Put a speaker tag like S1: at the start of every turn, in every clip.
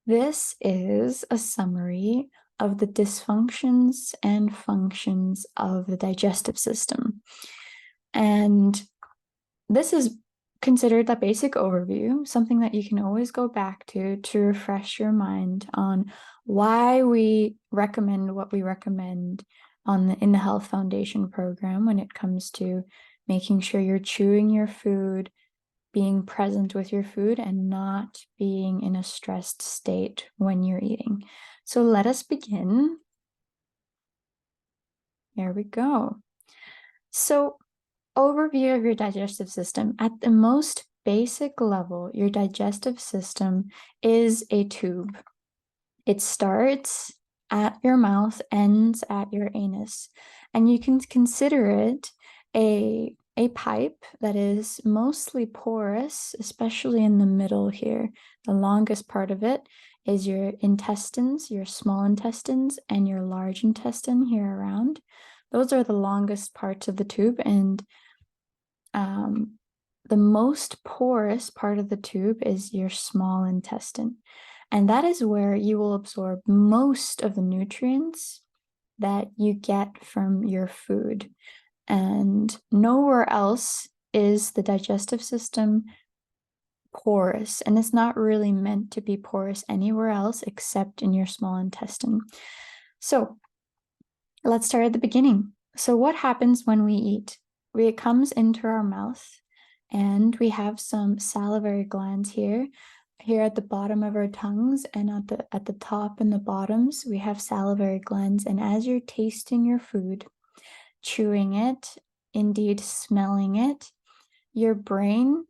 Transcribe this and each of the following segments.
S1: This is a summary of the dysfunctions and functions of the digestive system. And this is considered a basic overview, something that you can always go back to refresh your mind on why we recommend what we recommend in the Health Foundation program when it comes to making sure you're chewing your food, being present with your food, and not being in a stressed state when you're eating. So let us begin. There we go. So, overview of your digestive system. At the most basic level, your digestive system is a tube. It starts at your mouth, ends at your anus, and you can consider it a pipe that is mostly porous, especially in the middle here. The longest part of it is your intestines, your small intestines, and your large intestine here around. Those are the longest parts of the tube, and the most porous part of the tube is your small intestine. And that is where you will absorb most of the nutrients that you get from your food. And nowhere else is the digestive system porous. And it's not really meant to be porous anywhere else except in your small intestine. So let's start at the beginning. So what happens when we eat? It comes into our mouth, and we have some salivary glands here at the bottom of our tongues, and at the top and the bottoms we have salivary glands. And as you're tasting your food, chewing it, indeed smelling it, your brain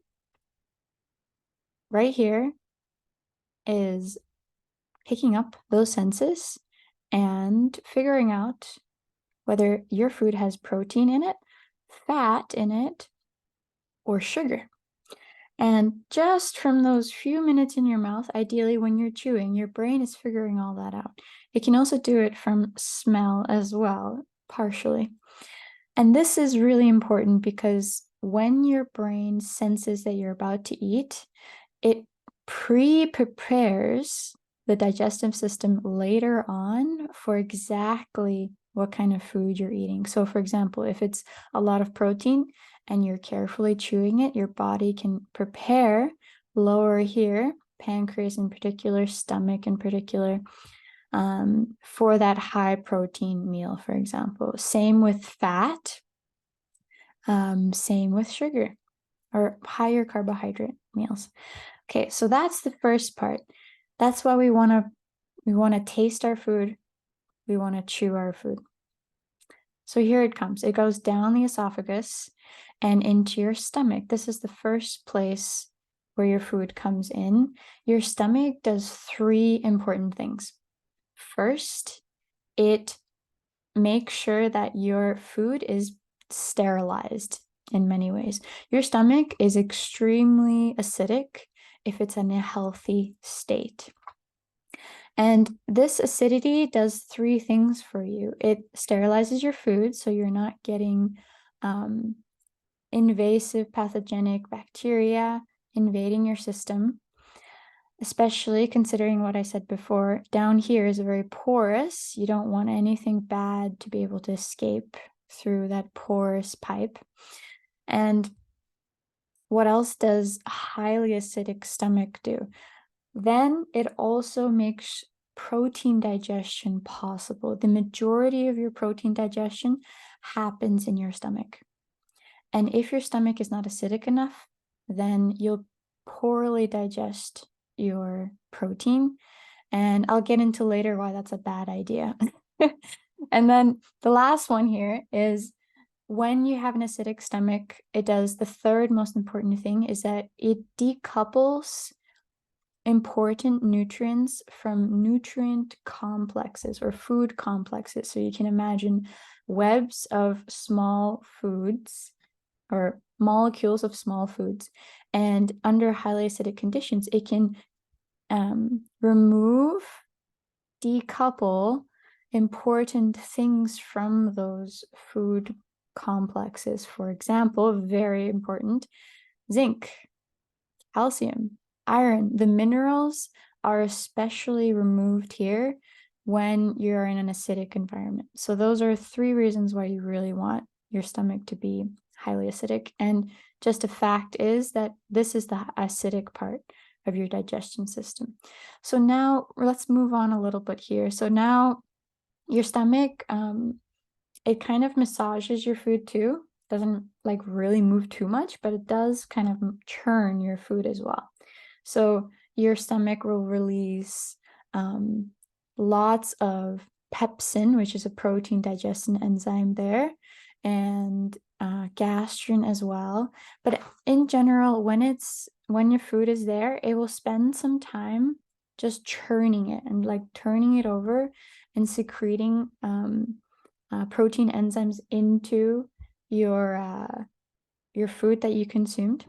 S1: right here is picking up those senses and figuring out whether your food has protein in it, fat in it, or sugar. And just from those few minutes in your mouth, ideally when you're chewing, your brain is figuring all that out. It can also do it from smell as well, partially. And this is really important because when your brain senses that you're about to eat, it prepares the digestive system later on for exactly what kind of food you're eating. So for example, if it's a lot of protein and you're carefully chewing it, your body can prepare lower here, pancreas in particular, stomach in particular, for that high protein meal, for example. Same with fat, same with sugar or higher carbohydrate meals. Okay, so that's the first part. That's why we want to taste our food. We want to chew our food. So here it comes. It goes down the esophagus and into your stomach. This is the first place where your food comes in. Your stomach does three important things. First, it makes sure that your food is sterilized in many ways. Your stomach is extremely acidic if it's in a healthy state. And this acidity does three things for you. It sterilizes your food, so you're not getting invasive pathogenic bacteria invading your system, especially considering what I said before. Down here is very porous. You don't want anything bad to be able to escape through that porous pipe. And what else does a highly acidic stomach do? Then it also makes protein digestion possible. The majority of your protein digestion happens in your stomach. And if your stomach is not acidic enough, then you'll poorly digest your protein. And I'll get into later why that's a bad idea. And then the last one here is when you have an acidic stomach, it does the third most important thing is that it decouples important nutrients from nutrient complexes or food complexes. So you can imagine webs of small foods or molecules of small foods. And under highly acidic conditions, it can remove, decouple important things from those food complexes. For example, very important, zinc, calcium, iron, the minerals are especially removed here when you're in an acidic environment. So those are 3 reasons why you really want your stomach to be highly acidic. And just a fact is that this is the acidic part of your digestion system. So now let's move on a little bit here. So now your stomach, it kind of massages your food too. Doesn't like really move too much, but it does kind of churn your food as well. So your stomach will release lots of pepsin, which is a protein digestion enzyme there, and gastrin as well. But in general, when your food is there, it will spend some time just churning it and like turning it over and secreting protein enzymes into your food that you consumed,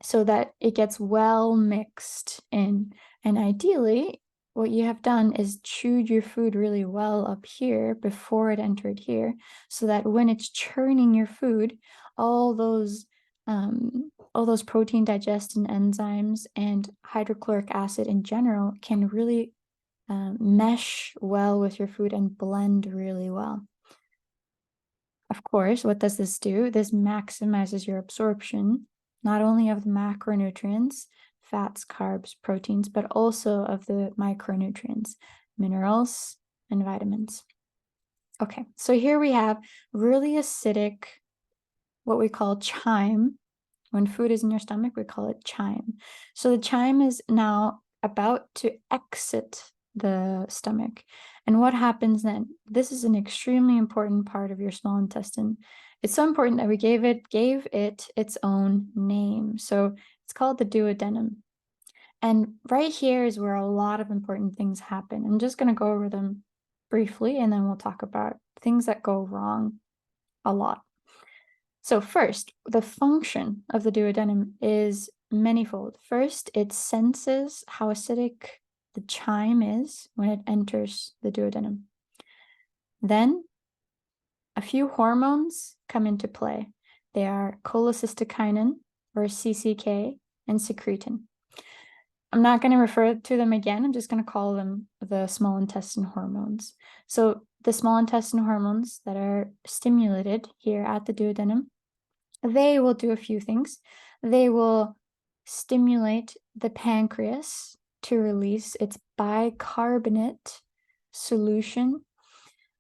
S1: so that it gets well mixed in. And ideally, what you have done is chewed your food really well up here before it entered here, so that when it's churning your food, all those protein digestion enzymes and hydrochloric acid in general can really mesh well with your food and blend really well. Of course, what does this do? This maximizes your absorption, not only of the macronutrients, fats, carbs, proteins, but also of the micronutrients, minerals, and vitamins. Okay, so here we have really acidic, what we call chyme. When food is in your stomach, we call it chyme. So the chyme is now about to exit the stomach. And what happens then? This is an extremely important part of your small intestine. It's so important that we gave it its own name. So it's called the duodenum. And right here is where a lot of important things happen. I'm just going to go over them briefly, and then we'll talk about things that go wrong a lot. So first, the function of the duodenum is manifold. First, it senses how acidic the chyme is when it enters the duodenum. Then, a few hormones come into play. They are cholecystokinin, or CCK, and secretin. I'm not going to refer to them again. I'm just going to call them the small intestine hormones. So the small intestine hormones that are stimulated here at the duodenum, they will do a few things. They will stimulate the pancreas to release its bicarbonate solution,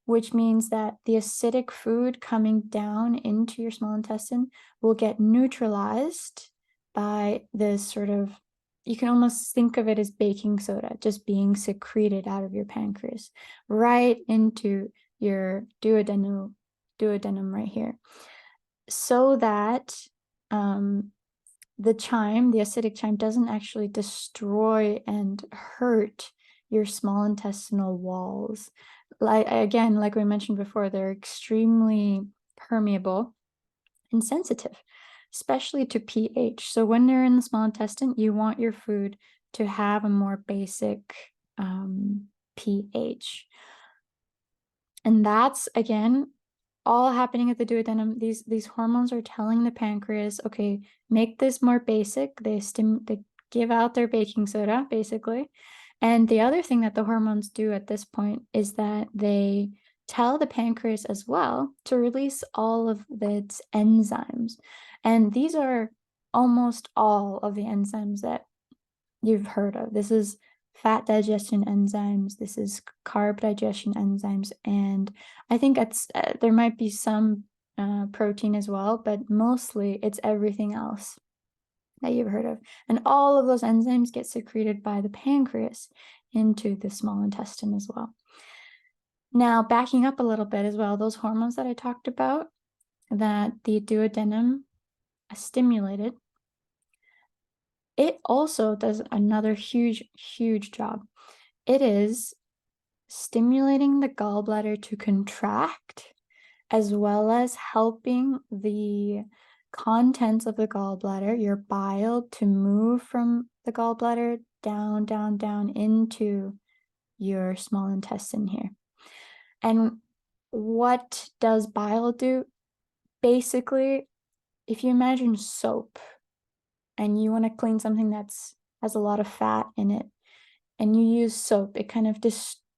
S1: which means that the acidic food coming down into your small intestine will get neutralized by this sort of, you can almost think of it as baking soda, just being secreted out of your pancreas right into your duodenum right here, so that the acidic chyme, doesn't actually destroy and hurt your small intestinal walls. Like we mentioned before, they're extremely permeable and sensitive, especially to pH. So when they're in the small intestine, you want your food to have a more basic pH. And that's, again, all happening at the duodenum. These hormones are telling the pancreas, okay, make this more basic. They give out their baking soda, basically. And the other thing that the hormones do at this point is that they tell the pancreas as well to release all of its enzymes. And these are almost all of the enzymes that you've heard of. This is fat digestion enzymes, this is carb digestion enzymes, and I think there might be some protein as well, but mostly it's everything else that you've heard of. And all of those enzymes get secreted by the pancreas into the small intestine as well. Now, backing up a little bit as well, those hormones that I talked about, that the duodenum stimulated, it also does another huge job. It is stimulating the gallbladder to contract, as well as helping the contents of the gallbladder, your bile, to move from the gallbladder down into your small intestine here. And what does bile do? Basically, if you imagine soap and you want to clean something that's has a lot of fat in it, and you use soap, it kind of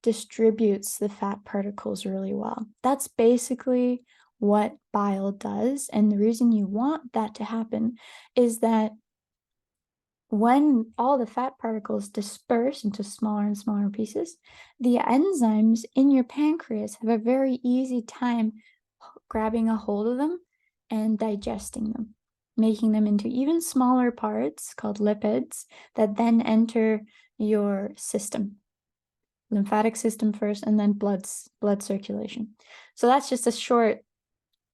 S1: distributes the fat particles really well. That's basically what bile does. And the reason you want that to happen is that when all the fat particles disperse into smaller and smaller pieces, the enzymes in your pancreas have a very easy time grabbing a hold of them and digesting them, making them into even smaller parts called lipids that then enter your system, lymphatic system first, and then blood circulation. So that's just a short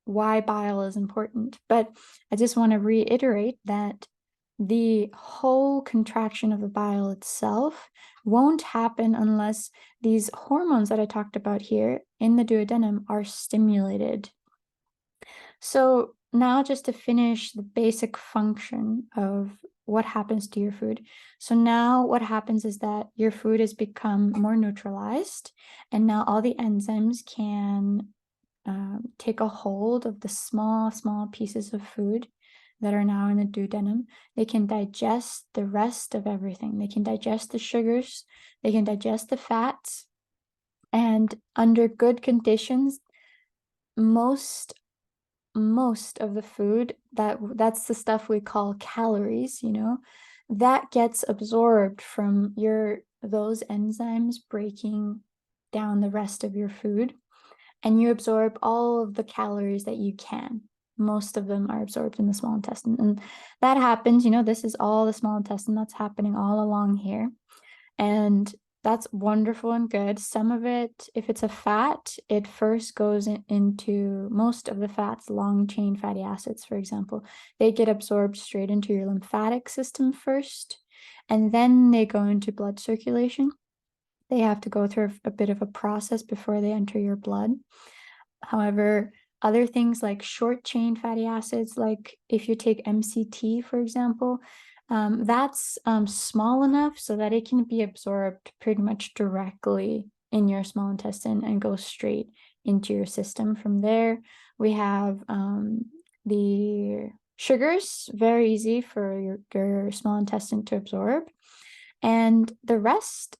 S1: why bile is important. But I just want to reiterate that the whole contraction of the bile itself won't happen unless these hormones that I talked about here in the duodenum are stimulated. So now just to finish the basic function of what happens to your food. So now what happens is that your food has become more neutralized, and now all the enzymes can take a hold of the small pieces of food that are now in the duodenum. They can digest the rest of everything. They can digest the sugars, they can digest the fats, and under good conditions, most of the food, that's the stuff we call calories, that gets absorbed from those enzymes breaking down the rest of your food, and you absorb all of the calories that you can. Most of them are absorbed in the small intestine, and that happens, this is all the small intestine that's happening all along here, and that's wonderful and good. Some of it, if it's a fat, it first goes into most of the fats, long chain fatty acids, for example. They get absorbed straight into your lymphatic system first, and then they go into blood circulation. They have to go through a bit of a process before they enter your blood. However, other things like short chain fatty acids, like if you take MCT, for example, that's small enough so that it can be absorbed pretty much directly in your small intestine and go straight into your system. From there, we have the sugars, very easy for your small intestine to absorb. And the rest,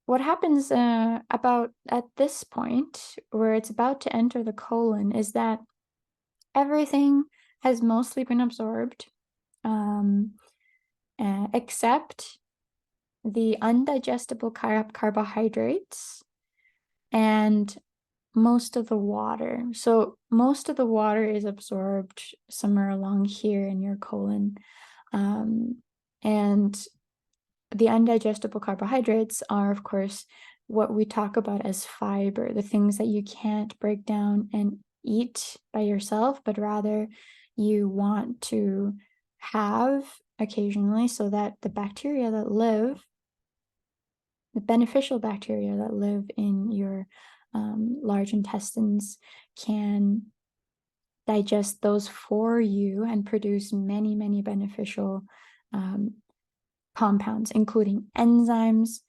S1: what happens about at this point, where it's about to enter the colon, is that everything has mostly been absorbed, except the undigestible carbohydrates and most of the water. So most of the water is absorbed somewhere along here in your colon. And the undigestible carbohydrates are, of course, what we talk about as fiber, the things that you can't break down and eat by yourself, but rather you want to have occasionally so that the bacteria that live, the beneficial bacteria that live in your large intestines, can digest those for you and produce many, many beneficial compounds, including enzymes,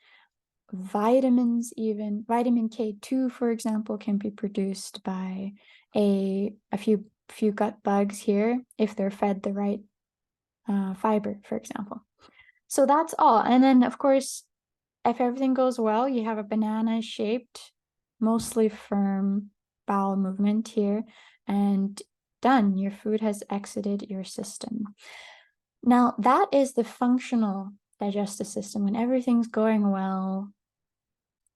S1: vitamins, even vitamin K2, for example, can be produced by a few gut bugs here if they're fed the right fiber, for example. So that's all. And then, of course, if everything goes well, you have a banana-shaped, mostly firm bowel movement here, and done. Your food has exited your system. Now, that is the functional digestive system. When everything's going well,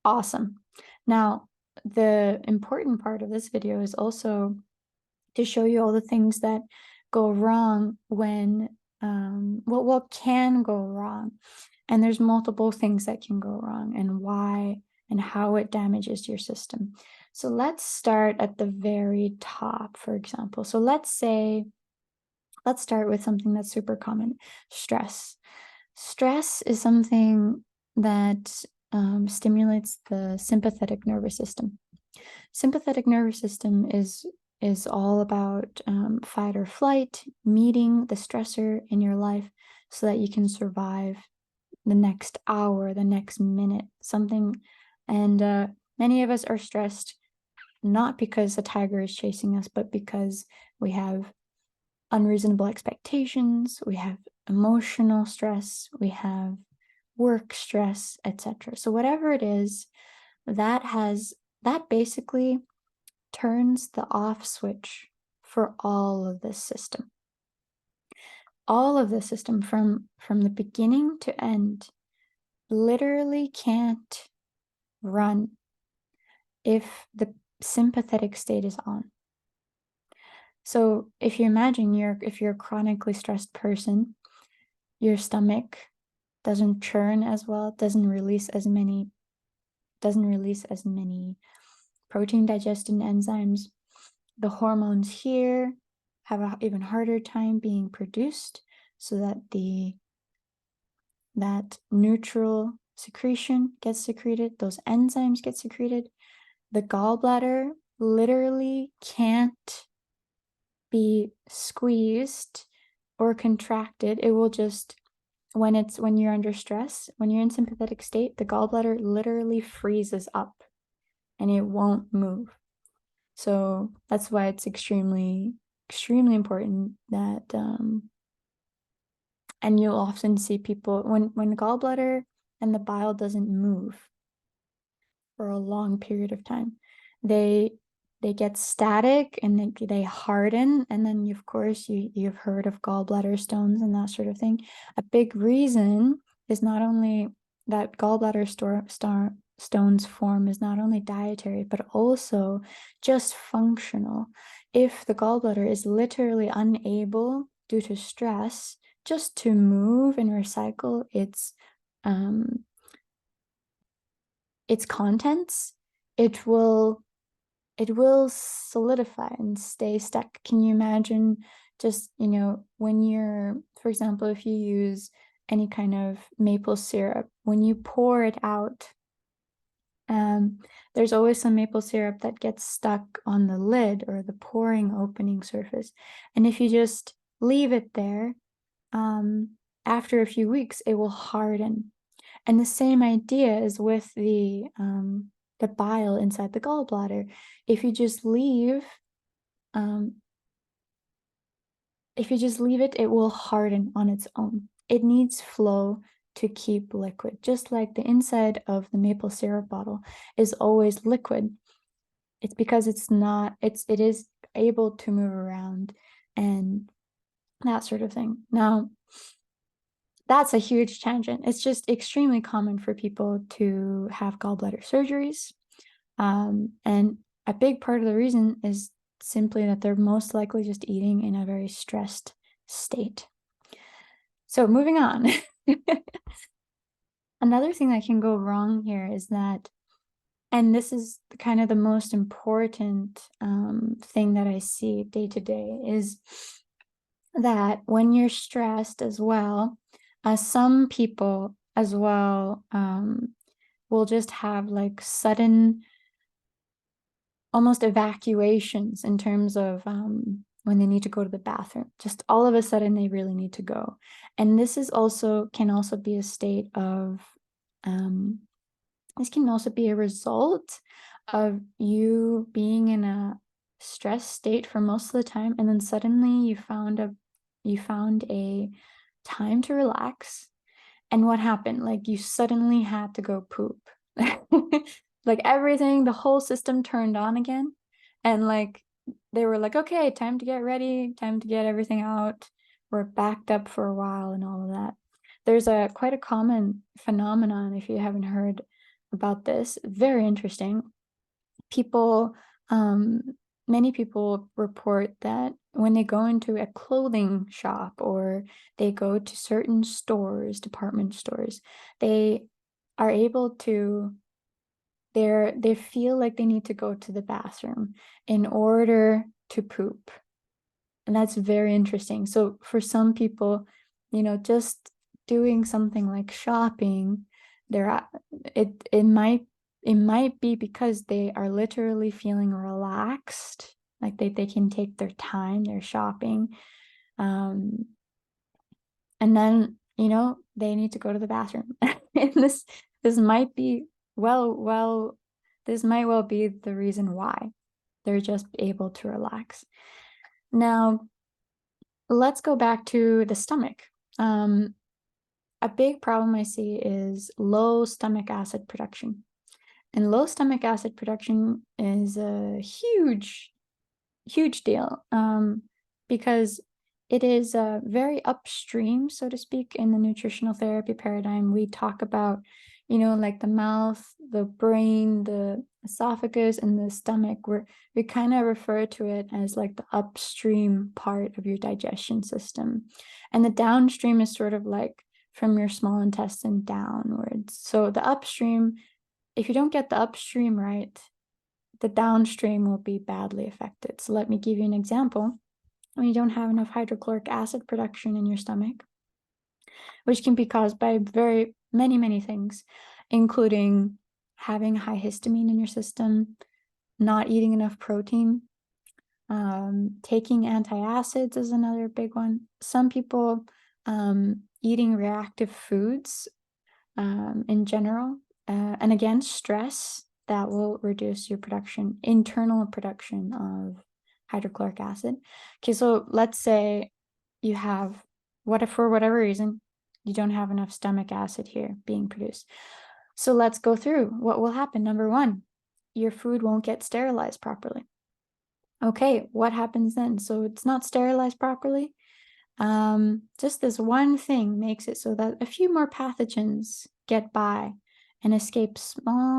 S1: awesome. Now, the important part of this video is also to show you all the things that go wrong when, what can go wrong. And there's multiple things that can go wrong and why and how it damages your system. So let's start at the very top, for example. So let's start with something that's super common, stress. Stress is something that stimulates the sympathetic nervous system. Sympathetic nervous system is all about fight or flight, meeting the stressor in your life so that you can survive the next hour, the next minute, something. And many of us are stressed not because a tiger is chasing us, but because we have unreasonable expectations, we have emotional stress, we have work stress, etc. So whatever it is, that basically turns the off switch for all of this system. All of the system from the beginning to end literally can't run if the sympathetic state is on. So if you imagine if you're a chronically stressed person, your stomach doesn't churn as well, doesn't release as many protein digestion enzymes. The hormones here have an even harder time being produced, so that that neutral secretion gets secreted, those enzymes get secreted. The gallbladder literally can't be squeezed or contracted. It will just, when you're under stress, when you're in sympathetic state, the gallbladder literally freezes up and it won't move. So that's why it's extremely, extremely important that, and you'll often see people, when the gallbladder and the bile doesn't move for a long period of time, they get static and they harden. And then, of course, you've heard of gallbladder stones and that sort of thing. A big reason is not only that gallbladder stones form is not only dietary, but also just functional. If the gallbladder is literally unable, due to stress, just to move and recycle its contents, it will solidify and stay stuck. Can you imagine just, when you're, for example, if you use any kind of maple syrup, when you pour it out, there's always some maple syrup that gets stuck on the lid or the pouring opening surface. And if you just leave it there, after a few weeks, it will harden. And the same idea is with the bile inside the gallbladder. If you just leave it, it will harden on its own. It needs flow to keep liquid, just like the inside of the maple syrup bottle is always liquid. It's because it is able to move around and that sort of thing. Now, that's a huge tangent. It's just extremely common for people to have gallbladder surgeries. And a big part of the reason is simply that they're most likely just eating in a very stressed state. So moving on. Another thing that can go wrong here is that, and this is kind of the most important thing that I see day to day, is that when you're stressed as well, some people as well will just have like sudden, almost evacuations in terms of when they need to go to the bathroom. Just all of a sudden they really need to go. And this can also be a state of, this can also be a result of you being in a stress state for most of the time, and then suddenly you found a time to relax. And what happened? Like, you suddenly had to go poop. Like everything, the whole system turned on again. And like, they were like, okay, time to get ready, time to get everything out. We're backed up for a while and all of that. There's quite a common phenomenon, if you haven't heard about this, very interesting. Many people report that when they go into a clothing shop or they go to certain stores, department stores, they are able to, they feel like they need to go to the bathroom in order to poop. And that's very interesting. So for some people, just doing something like shopping, it might be because they are literally feeling relaxed, like they can take their time, they're shopping, and then they need to go to the bathroom. And this might be this might well be the reason why they're just able to relax. Now, let's go back to the stomach. A big problem I see is low stomach acid production. And low stomach acid production is a huge deal, because it is very upstream, so to speak, in the nutritional therapy paradigm. We talk about, like the mouth, the brain, the esophagus, and the stomach. We kind of refer to it as like the upstream part of your digestion system. And the downstream is sort of like from your small intestine downwards. So the upstream, if you don't get the upstream right, the downstream will be badly affected. So let me give you an example. When you don't have enough hydrochloric acid production in your stomach, which can be caused by very many things, including having high histamine in your system, not eating enough protein, taking antacids is another big one. Some people eating reactive foods in general, and again, stress, that will reduce your internal production of hydrochloric acid. Okay, so let's say you have, for whatever reason, you don't have enough stomach acid here being produced. So let's go through what will happen. Number one, your food won't get sterilized properly. Okay, what happens then? So it's not sterilized properly. Just this one thing makes it so that a few more pathogens get by and escape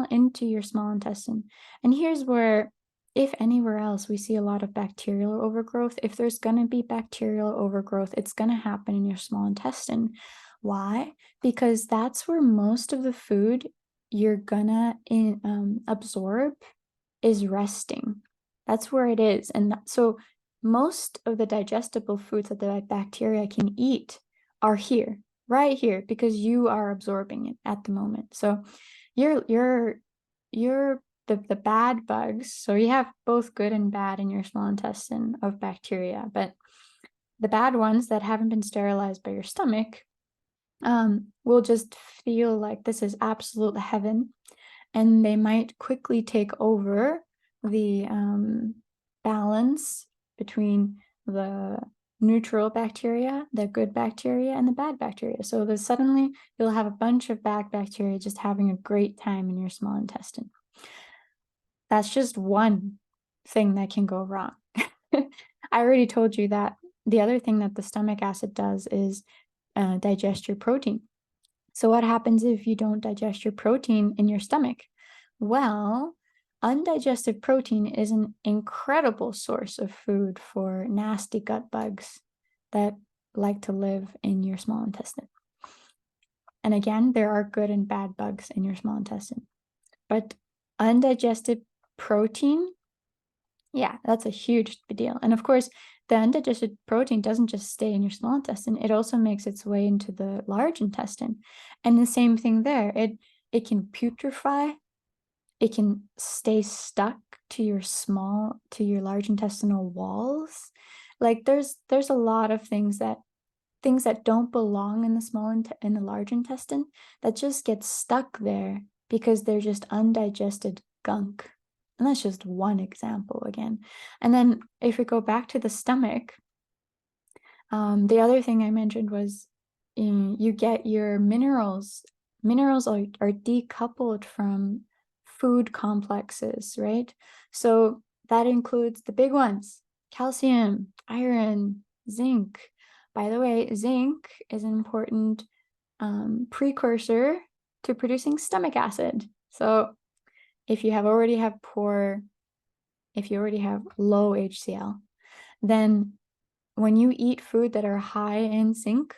S1: into your small intestine. And here's where, if anywhere else, we see a lot of bacterial overgrowth. If there's going to be bacterial overgrowth, it's going to happen in your small intestine. Why? Because that's where most of the food you're gonna absorb is resting. That's where it is. And so most of the digestible foods that the bacteria can eat are here, right here, because you are absorbing it at the moment. So you're the bad bugs. So you have both good and bad in your small intestine of bacteria, but the bad ones that haven't been sterilized by your stomach will just feel like this is absolute heaven, and they might quickly take over the balance between the neutral bacteria, the good bacteria, and the bad bacteria. So suddenly you'll have a bunch of bad bacteria just having a great time in your small intestine. That's just one thing that can go wrong. I already told you that the other thing that the stomach acid does is digest your protein. So what happens if you don't digest your protein in your stomach? Well, undigested protein is an incredible source of food for nasty gut bugs that like to live in your small intestine. And again, there are good and bad bugs in your small intestine. But undigested protein, yeah, that's a huge deal. And of course, the undigested protein doesn't just stay in your small intestine, it also makes its way into the large intestine. And the same thing there, it can putrefy, it can stay stuck to your large intestinal walls. Like there's a lot of things that don't belong in the large intestine that just get stuck there because they're just undigested gunk. And that's just one example again. And then if we go back to the stomach, the other thing I mentioned was you get your minerals. Minerals are decoupled from food complexes, right? So that includes the big ones: calcium, iron, zinc. By the way, zinc is an important precursor to producing stomach acid. So if you already have low HCl, then when you eat food that are high in zinc,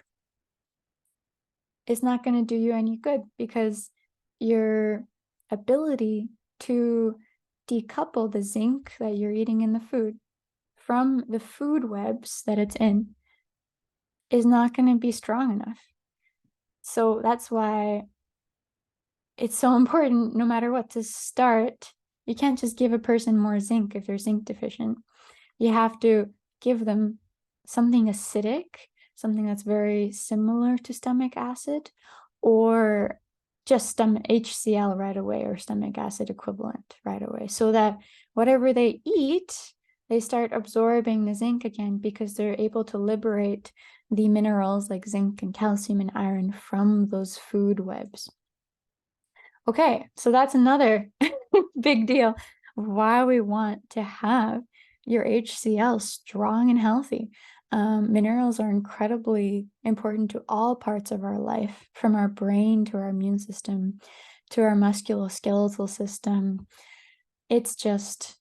S1: it's not going to do you any good, because your ability to decouple the zinc that you're eating in the food from the food webs that it's in is not going to be strong enough. So that's why it's so important, no matter what, to start. You can't just give a person more zinc if they're zinc deficient. You have to give them something acidic, something that's very similar to stomach acid, or just stomach HCl right away, or stomach acid equivalent right away, so that whatever they eat, they start absorbing the zinc again, because they're able to liberate the minerals like zinc and calcium and iron from those food webs. Okay, so that's another big deal of why we want to have your HCl strong and healthy. Minerals are incredibly important to all parts of our life, from our brain to our immune system, to our musculoskeletal system. It's just,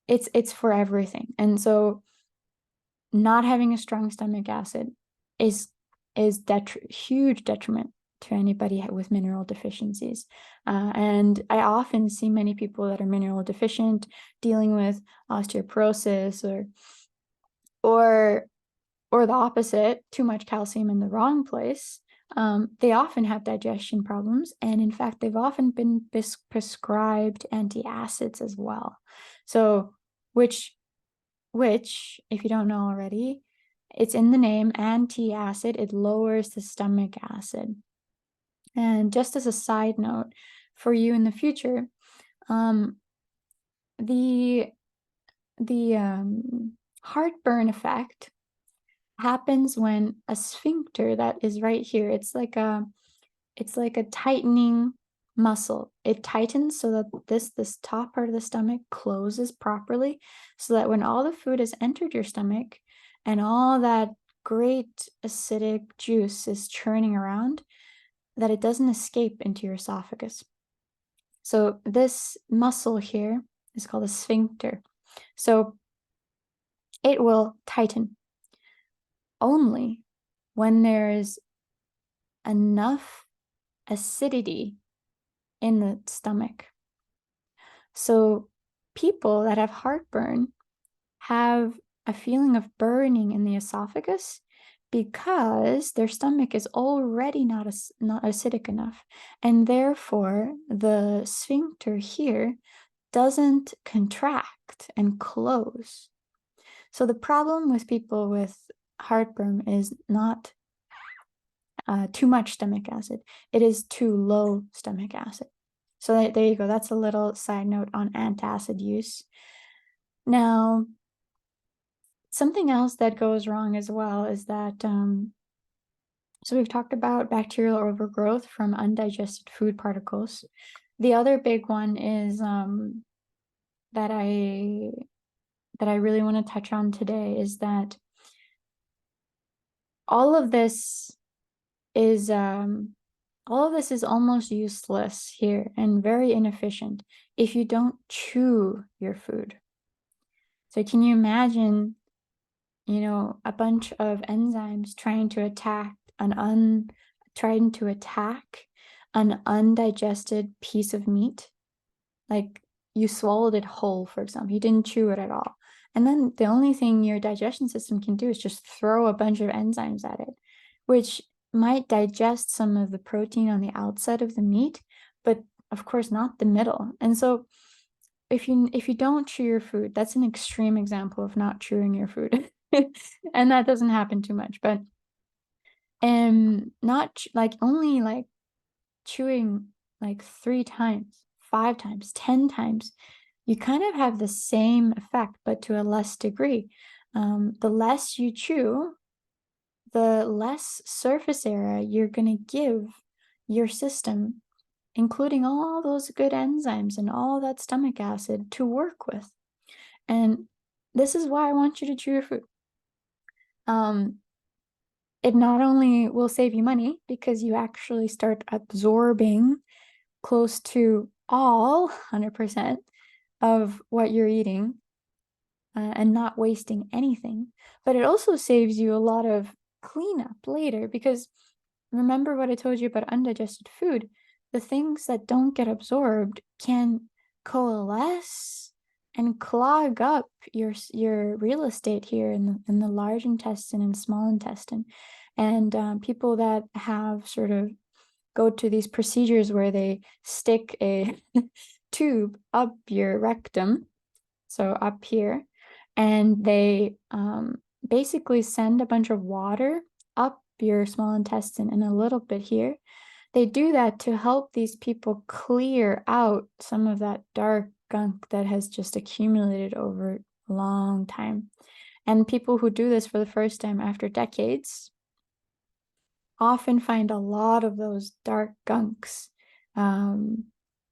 S1: it's for everything. And so not having a strong stomach acid is huge detriment to anybody with mineral deficiencies. And I often see many people that are mineral deficient dealing with osteoporosis or the opposite, too much calcium in the wrong place. They often have digestion problems, and in fact, they've often been prescribed antacids as well. So, which, if you don't know already, it's in the name, antacid. It lowers the stomach acid. And just as a side note for you in the future, the heartburn effect happens when a sphincter that is right here, it's like a tightening muscle. It tightens so that this top part of the stomach closes properly, so that when all the food has entered your stomach and all that great acidic juice is churning around, that it doesn't escape into your esophagus. So this muscle here is called a sphincter. So it will tighten only when there's enough acidity in the stomach. So people that have heartburn have a feeling of burning in the esophagus because their stomach is already not acidic enough, and therefore the sphincter here doesn't contract and close. So the problem with people with heartburn is not too much stomach acid. It is too low stomach acid. So there you go. That's a little side note on antacid use. Now, something else that goes wrong as well is that, so we've talked about bacterial overgrowth from undigested food particles. The other big one is that I really want to touch on today is that all of this is almost useless here and very inefficient if you don't chew your food. So can you imagine, a bunch of enzymes trying to attack an undigested piece of meat? Like you swallowed it whole, for example, you didn't chew it at all. And then the only thing your digestion system can do is just throw a bunch of enzymes at it, which might digest some of the protein on the outside of the meat, but of course not the middle. And so if you don't chew your food, that's an extreme example of not chewing your food. And that doesn't happen too much, but only chewing 3 times, 5 times, 10 times, you kind of have the same effect, but to a less degree. The less you chew, the less surface area you're going to give your system, including all those good enzymes and all that stomach acid, to work with. And this is why I want you to chew your food. It not only will save you money because you actually start absorbing close to all 100% of what you're eating and not wasting anything, but it also saves you a lot of cleanup later, because remember what I told you about undigested food. The things that don't get absorbed can coalesce and clog up your real estate here in the large intestine and small intestine. And people that have sort of go to these procedures where they stick a tube up your rectum, so up here, and they basically send a bunch of water up your small intestine and a little bit here. They do that to help these people clear out some of that dark gunk that has just accumulated over a long time. And people who do this for the first time after decades often find a lot of those dark gunks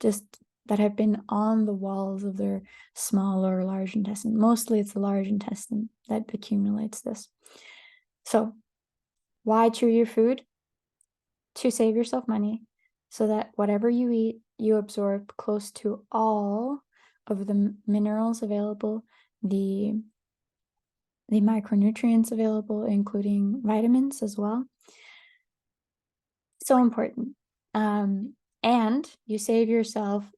S1: just that have been on the walls of their small or large intestine. Mostly it's the large intestine that accumulates this. So why chew your food? To save yourself money, so that whatever you eat, you absorb close to all of the minerals available, the micronutrients available, including vitamins as well. So important. And you save yourself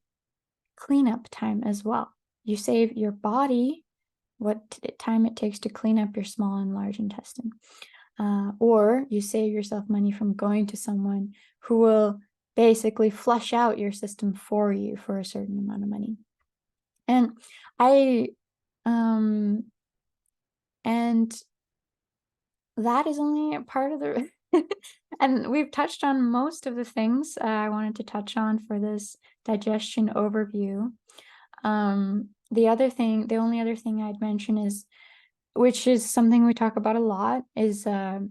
S1: cleanup time as well. You save your body what time it takes to clean up your small and large intestine. Or you save yourself money from going to someone who will basically flush out your system for you for a certain amount of money. And and that is only a part of the and we've touched on most of the things I wanted to touch on for this digestion overview. The only other thing I'd mention is, which is something we talk about a lot, is the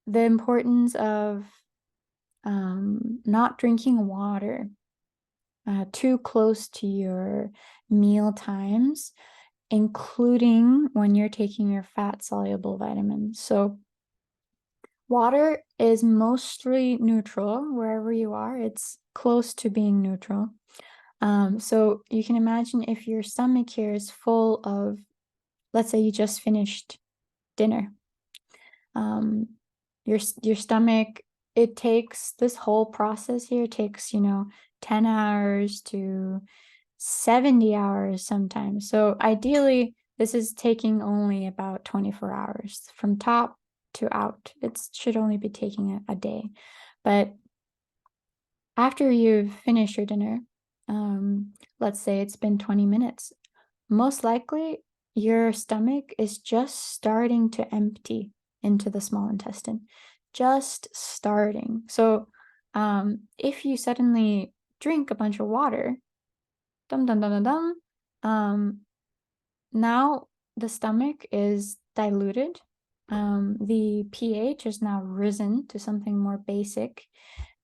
S1: importance of not drinking water too close to your meal times, including when you're taking your fat-soluble vitamins. So water is mostly neutral wherever you are. It's close to being neutral. So you can imagine if your stomach here is full of, let's say you just finished dinner. Your stomach, it takes, this whole process here takes, 10 hours to 70 hours sometimes. So ideally, this is taking only about 24 hours from top to out. It should only be taking a day. But after you've finished your dinner, let's say it's been 20 minutes, most likely your stomach is just starting to empty into the small intestine, just starting. So if you suddenly drink a bunch of water, now the stomach is diluted. The pH has now risen to something more basic.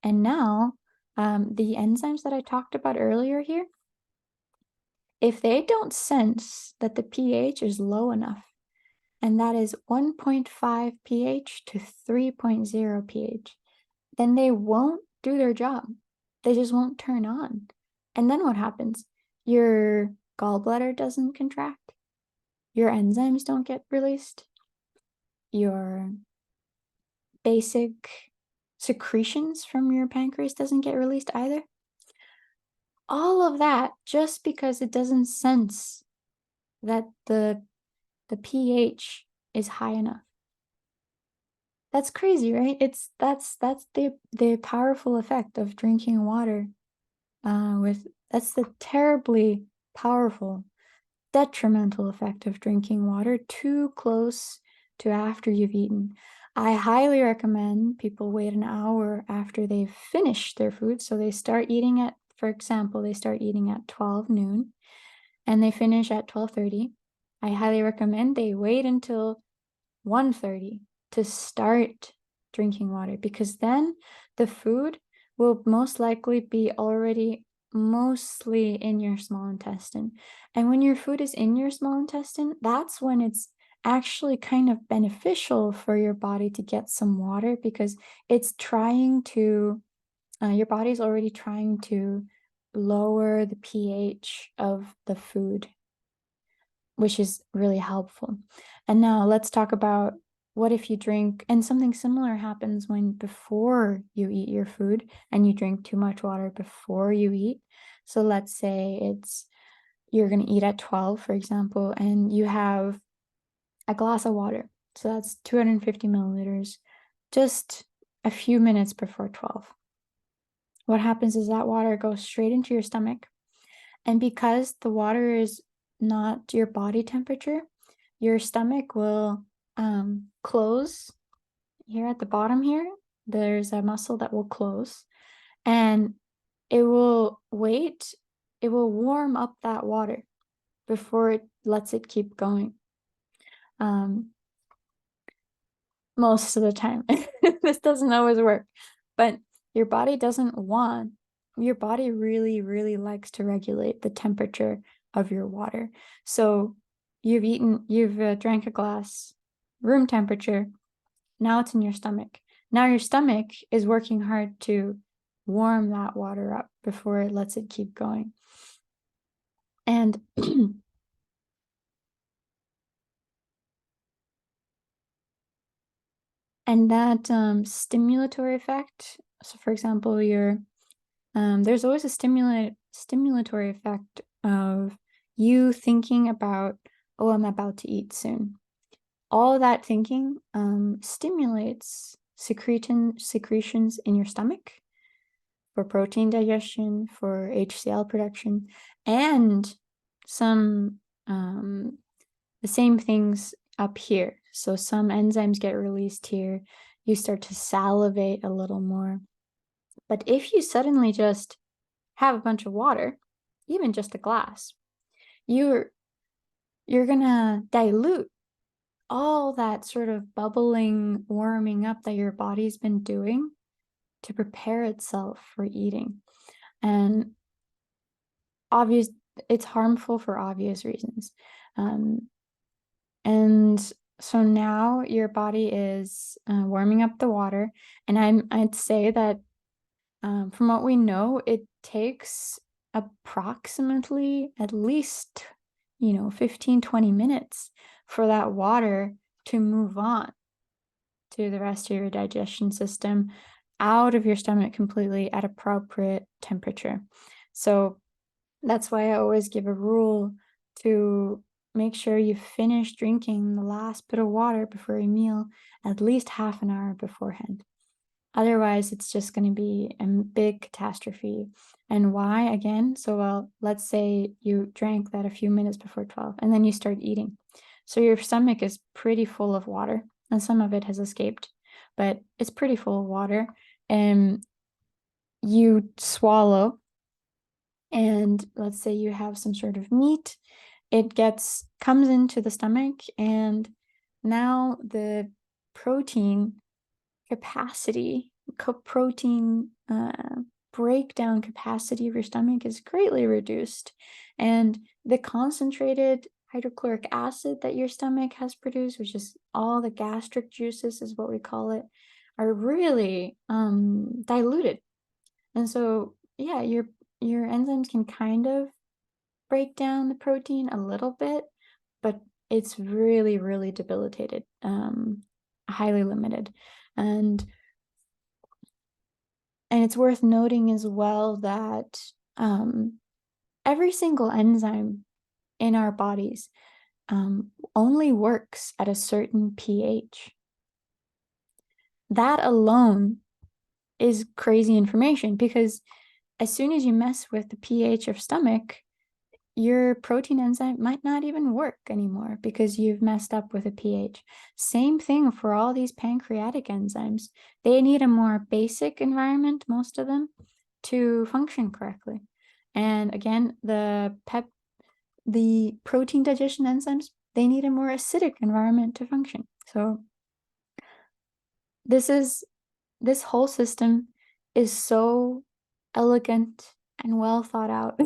S1: And now the enzymes that I talked about earlier here, if they don't sense that the pH is low enough, and that is 1.5 pH to 3.0 pH, then they won't do their job. They just won't turn on. And then what happens? Your gallbladder doesn't contract. Your enzymes don't get released. Your basic secretions from your pancreas doesn't get released either. All of that just because it doesn't sense that the pH is high enough. That's crazy, right? That's the powerful effect of drinking water. That's the terribly powerful, detrimental effect of drinking water too close to after you've eaten. I highly recommend people wait an hour after they've finished their food. So they start eating at, for example, they start eating at 12 noon and they finish at 12:30. I highly recommend they wait until 1:30 to start drinking water, because then the food will most likely be already mostly in your small intestine. And when your food is in your small intestine, that's when it's actually kind of beneficial for your body to get some water, because it's trying to, your body's already trying to lower the pH of the food, which is really helpful. And now let's talk about what if you drink, and something similar happens when before you eat your food and you drink too much water before you eat. So let's say you're going to eat at 12, for example, and you have a glass of water. So that's 250 milliliters, just a few minutes before 12. What happens is that water goes straight into your stomach. And because the water is not your body temperature, your stomach will close. Here at the bottom here, there's a muscle that will close, and it will wait. It will warm up that water before it lets it keep going. Most of the time. This doesn't always work, but your body really, really likes to regulate the temperature of your water. So you've drank a glass, room temperature, now it's in your stomach. Now your stomach is working hard to warm that water up before it lets it keep going. And and that stimulatory effect, so for example, there's always a stimulatory effect of you thinking about, oh, I'm about to eat soon. All that thinking stimulates secretions in your stomach for protein digestion, for HCl production, and some the same things up here. So some enzymes get released here. You start to salivate a little more. But if you suddenly just have a bunch of water, even just a glass, you're gonna dilute all that sort of bubbling, warming up that your body's been doing to prepare itself for eating. And it's harmful for obvious reasons. And so now your body is warming up the water. And I'd say that from what we know, it takes approximately at least, 15, 20 minutes for that water to move on to the rest of your digestion system out of your stomach completely at appropriate temperature. So that's why I always give a rule to make sure you finish drinking the last bit of water before your meal at least half an hour beforehand. Otherwise, it's just going to be a big catastrophe. And why, again? So, well, let's say you drank that a few minutes before 12, and then you start eating. So your stomach is pretty full of water, and some of it has escaped, but it's pretty full of water. And you swallow, and let's say you have some sort of meat, it comes into the stomach, and now the protein capacity, protein breakdown capacity of your stomach is greatly reduced. And the concentrated hydrochloric acid that your stomach has produced, which is all the gastric juices is what we call it, are really diluted. And so, yeah, your enzymes can kind of break down the protein a little bit, but it's really, really debilitated, highly limited. And it's worth noting as well that every single enzyme in our bodies only works at a certain pH. That alone is crazy information, because as soon as you mess with the pH of stomach, your protein enzyme might not even work anymore because you've messed up with a pH. Same thing for all these pancreatic enzymes. They need a more basic environment, most of them, to function correctly. And again, the protein digestion enzymes, they need a more acidic environment to function. So this whole system is so elegant and well thought out,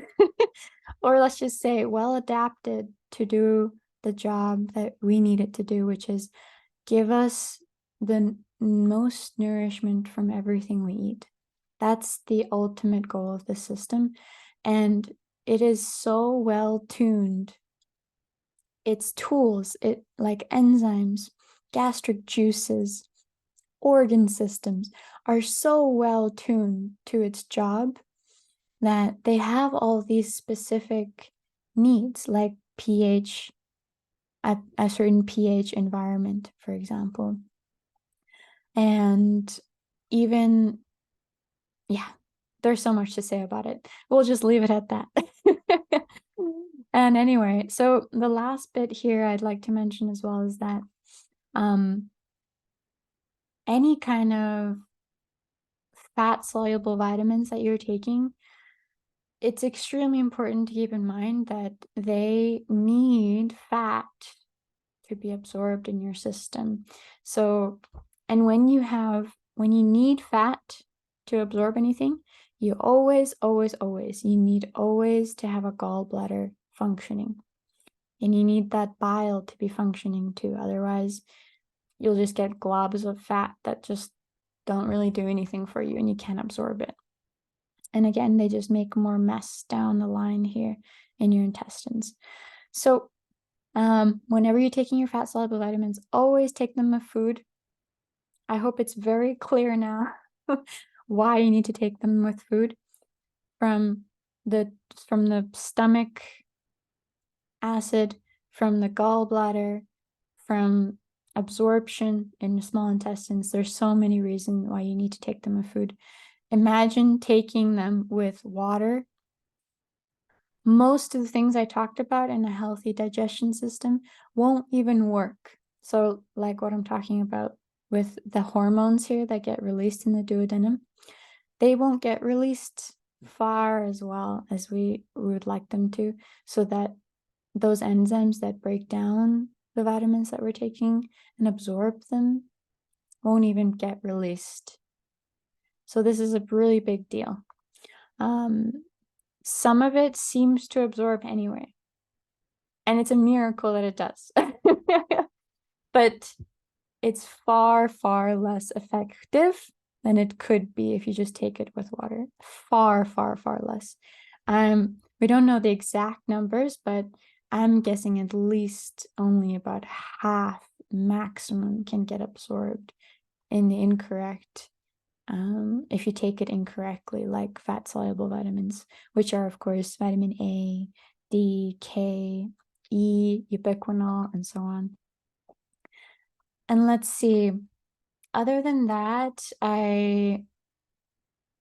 S1: or let's just say well adapted to do the job that we need it to do, which is give us the most nourishment from everything we eat. That's the ultimate goal of the system. And it is so well tuned. Its tools, like enzymes, gastric juices, organ systems, are so well tuned to its job that they have all these specific needs, like pH, a certain pH environment, for example. And even, yeah, there's so much to say about it. We'll just leave it at that. And anyway, so the last bit here I'd like to mention as well is that any kind of fat-soluble vitamins that you're taking, it's extremely important to keep in mind that they need fat to be absorbed in your system. So, and when you need fat to absorb anything, you always need to have a gallbladder functioning. And you need that bile to be functioning too. Otherwise, you'll just get globs of fat that just don't really do anything for you and you can't absorb it. And again, they just make more mess down the line here in your intestines. So whenever you're taking your fat soluble vitamins, always take them with food. I hope it's very clear now why you need to take them with food. From the stomach acid, from the gallbladder, from absorption in the small intestines. There's so many reasons why you need to take them with food. Imagine taking them with water. Most of the things I talked about in a healthy digestion system won't even work. So like what I'm talking about with the hormones here that get released in the duodenum, they won't get released far as well as we would like them to, so that those enzymes that break down the vitamins that we're taking and absorb them won't even get released. So this is a really big deal. Some of it seems to absorb anyway, and it's a miracle that it does. But it's far, far less effective than it could be if you just take it with water. Far, far, far less. We don't know the exact numbers, but I'm guessing at least only about half maximum can get absorbed in the incorrect, if you take it incorrectly, like fat soluble vitamins, which are of course vitamin A, D, K, E, ubiquinol, and so on. And let's see, other than that, I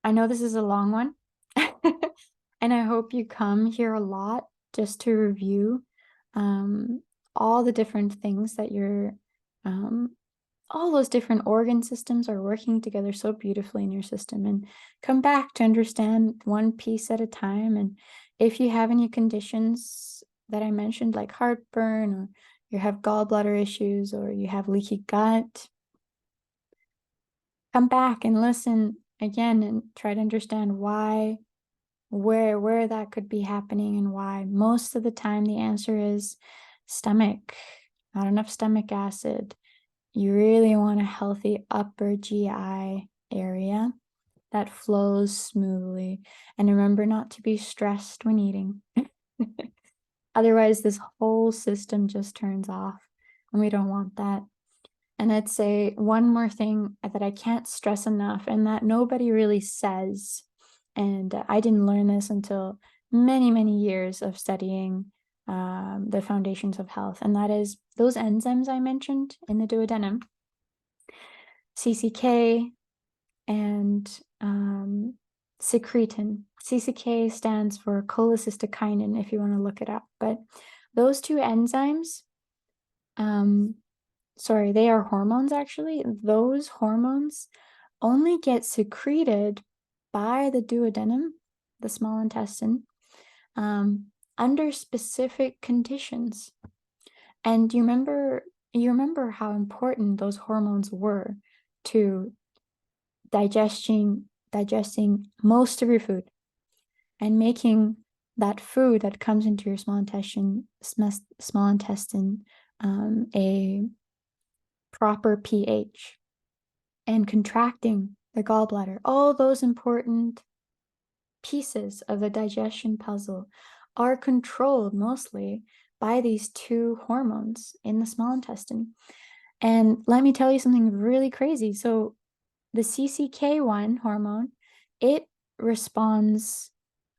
S1: know this is a long one, and I hope you come here a lot just to review all the different things that all those different organ systems are working together so beautifully in your system, and come back to understand one piece at a time. And if you have any conditions that I mentioned, like heartburn, or you have gallbladder issues, or you have leaky gut, come back and listen again and try to understand why, where that could be happening and why. Most of the time, the answer is stomach, not enough stomach acid. You really want a healthy upper GI area that flows smoothly. And remember not to be stressed when eating. Otherwise, this whole system just turns off, and we don't want that. And I'd say one more thing that I can't stress enough, and that nobody really says, and I didn't learn this until many, many years of studying the foundations of health, and that is those enzymes I mentioned in the duodenum, CCK and secretin. CCK stands for cholecystokinin, if you want to look it up. But those two enzymes, sorry, they are hormones actually. Those hormones only get secreted by the duodenum, the small intestine, under specific conditions. And you remember how important those hormones were to digesting most of your food and making that food that comes into your small intestine a proper pH, and contracting the gallbladder. All those important pieces of the digestion puzzle are controlled mostly by these two hormones in the small intestine. And let me tell you something really crazy. So the CCK1 hormone, it responds,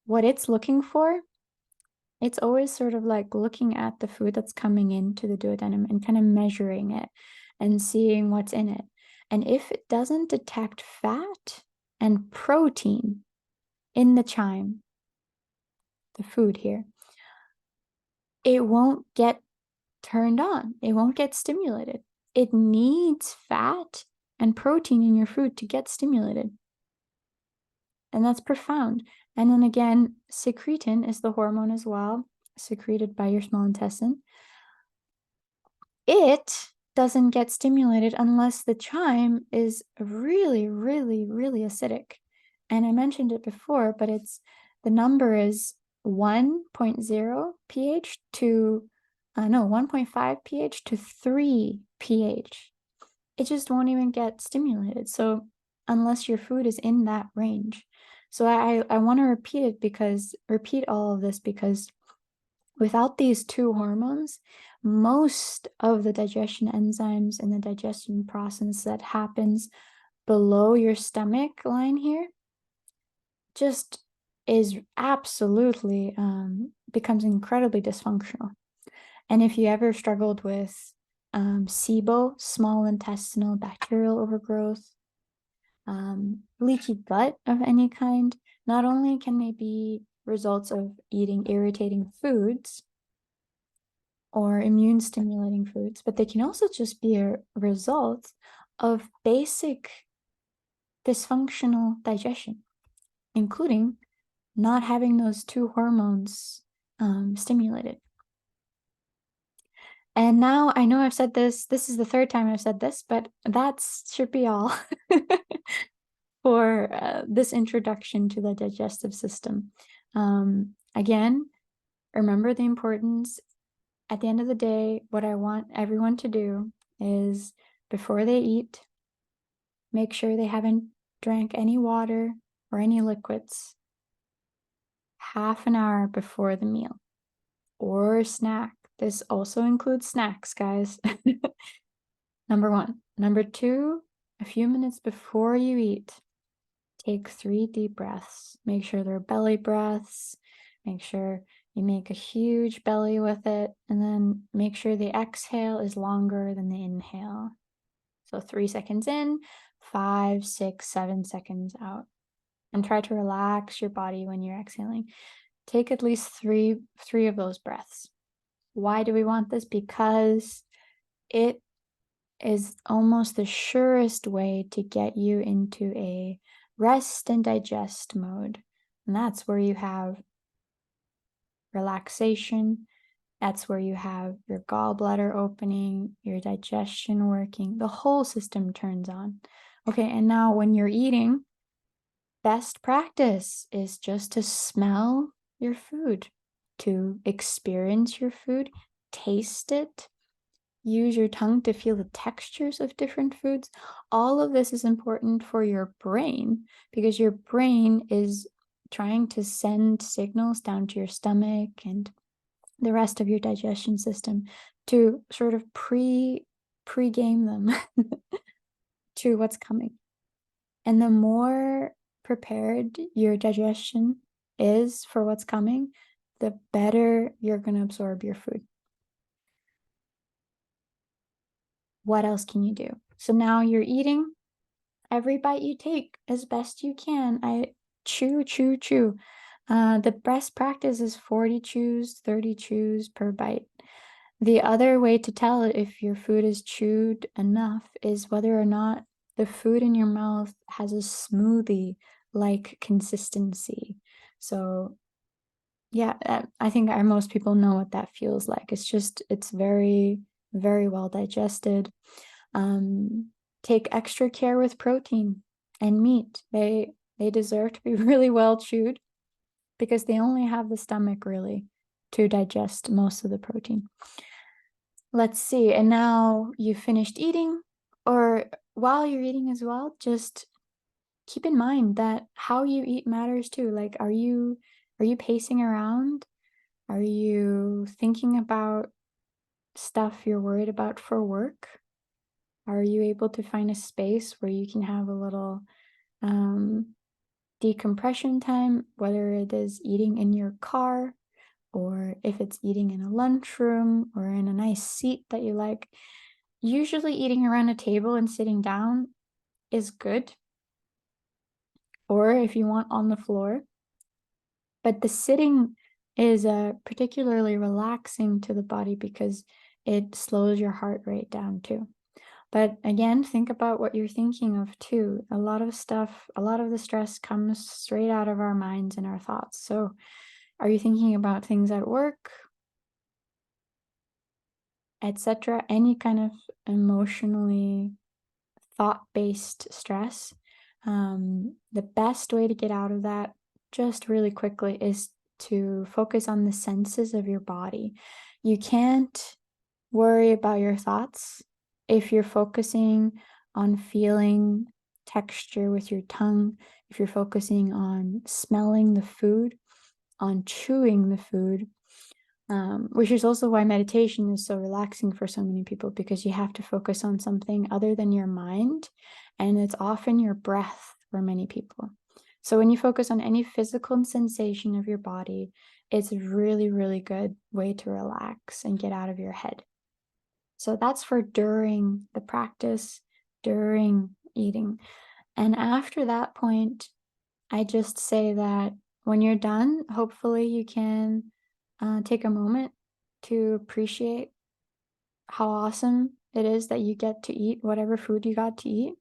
S1: what it's looking for, it's always sort of like looking at the food that's coming into the duodenum and kind of measuring it and seeing what's in it. And if it doesn't detect fat and protein in the chyme, the food here, it won't get turned on. It won't get stimulated. It needs fat and protein in your food to get stimulated. And that's profound. And then again, secretin is the hormone as well, secreted by your small intestine. it doesn't get stimulated unless the chyme is really, really, really acidic. And I mentioned it before, but the number is 1.0 pH to, 1.5 pH to 3 pH. It just won't even get stimulated. So unless your food is in that range. So I want to repeat all of this because without these two hormones, most of the digestion enzymes and the digestion process that happens below your stomach line here just is absolutely becomes incredibly dysfunctional. And if you ever struggled with SIBO, small intestinal bacterial overgrowth, leaky gut of any kind, not only can they be results of eating irritating foods or immune stimulating foods, but they can also just be a result of basic dysfunctional digestion, including not having those two hormones stimulated. And now I know I've said this is the third time I've said this, but that should be all for this introduction to the digestive system. Again, remember the importance. At the end of the day, what I want everyone to do is before they eat, make sure they haven't drank any water or any liquids half an hour before the meal or snack. This also includes snacks, guys. Number one. Number two, a few minutes before you eat, take 3 deep breaths. Make sure they're belly breaths. Make sure you make a huge belly with it, and then make sure the exhale is longer than the inhale. So 3 seconds in, 5, 6, 7 seconds out. And try to relax your body when you're exhaling. Take at least three of those breaths. Why do we want this? Because it is almost the surest way to get you into a rest and digest mode. And that's where you have relaxation. That's where you have your gallbladder opening, your digestion working. The whole system turns on. Okay, and now when you're eating, best practice is just to smell your food, to experience your food, taste it, use your tongue to feel the textures of different foods. All of this is important for your brain because your brain is trying to send signals down to your stomach and the rest of your digestion system to sort of pre-game them to what's coming. And the more prepared your digestion is for what's coming, the better you're going to absorb your food. What else can you do? So now you're eating. Every bite you take as best you can. Chew. The best practice is 40 chews, 30 chews per bite. The other way to tell if your food is chewed enough is whether or not the food in your mouth has a smoothie-like consistency. So yeah, I think most people know what that feels like. It's very, very well digested. Take extra care with protein and meat. They deserve to be really well chewed because they only have the stomach really to digest most of the protein. Let's see. And now you finished eating, or while you're eating as well, just keep in mind that how you eat matters too. Like, are you pacing around? Are you thinking about stuff you're worried about for work? Are you able to find a space where you can have a little decompression time, whether it is eating in your car or if it's eating in a lunchroom or in a nice seat that you like? Usually eating around a table and sitting down is good, or if you want on the floor. But the sitting is particularly relaxing to the body because it slows your heart rate down too. But again, think about what you're thinking of too. A lot of the stress comes straight out of our minds and our thoughts. So are you thinking about things at work? etc., any kind of emotionally thought-based stress, the best way to get out of that just really quickly is to focus on the senses of your body. You can't worry about your thoughts if you're focusing on feeling texture with your tongue, if you're focusing on smelling the food, on chewing the food, which is also why meditation is so relaxing for so many people, because you have to focus on something other than your mind, and it's often your breath for many people. So when you focus on any physical sensation of your body, it's a really, really good way to relax and get out of your head. So that's for during the practice, during eating. And after that point, I just say that when you're done, hopefully you can take a moment to appreciate how awesome it is that you get to eat whatever food you got to eat,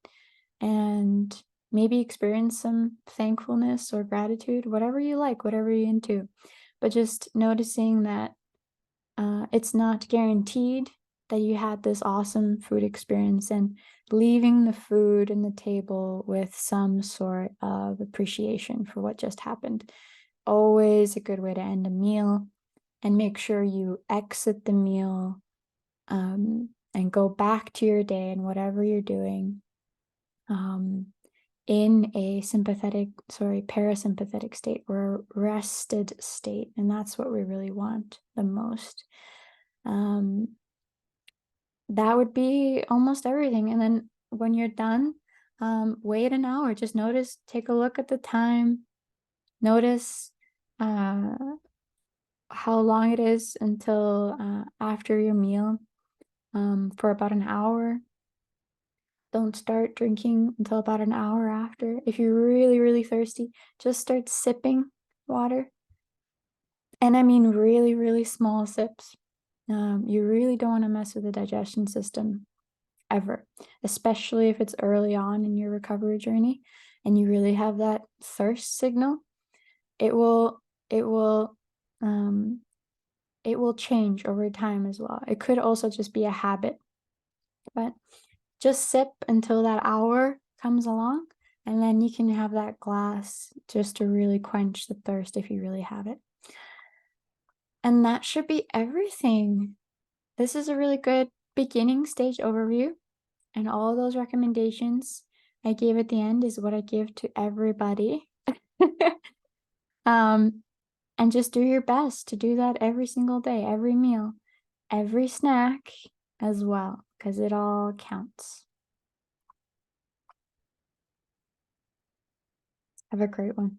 S1: and maybe experience some thankfulness or gratitude, whatever you like, whatever you're into. But just noticing that it's not guaranteed that you had this awesome food experience, and leaving the food and the table with some sort of appreciation for what just happened. Always a good way to end a meal. And make sure you exit the meal and go back to your day and whatever you're doing in a parasympathetic state, or a rested state. And that's what we really want the most. That would be almost everything. And then when you're done, wait an hour. Just notice, take a look at the time, notice how long it is until after your meal, for about an hour. Don't start drinking until about an hour after. If you're really, really thirsty, just start sipping water. And I mean really, really small sips. You really don't want to mess with the digestion system ever, especially if it's early on in your recovery journey and you really have that thirst signal. It will change over time as well. It could also just be a habit, but just sip until that hour comes along, and then you can have that glass just to really quench the thirst if you really have it. And that should be everything. This is a really good beginning stage overview, and all those recommendations I gave at the end is what I give to everybody. And just do your best to do that every single day, every meal, every snack as well, because it all counts. Have a great one.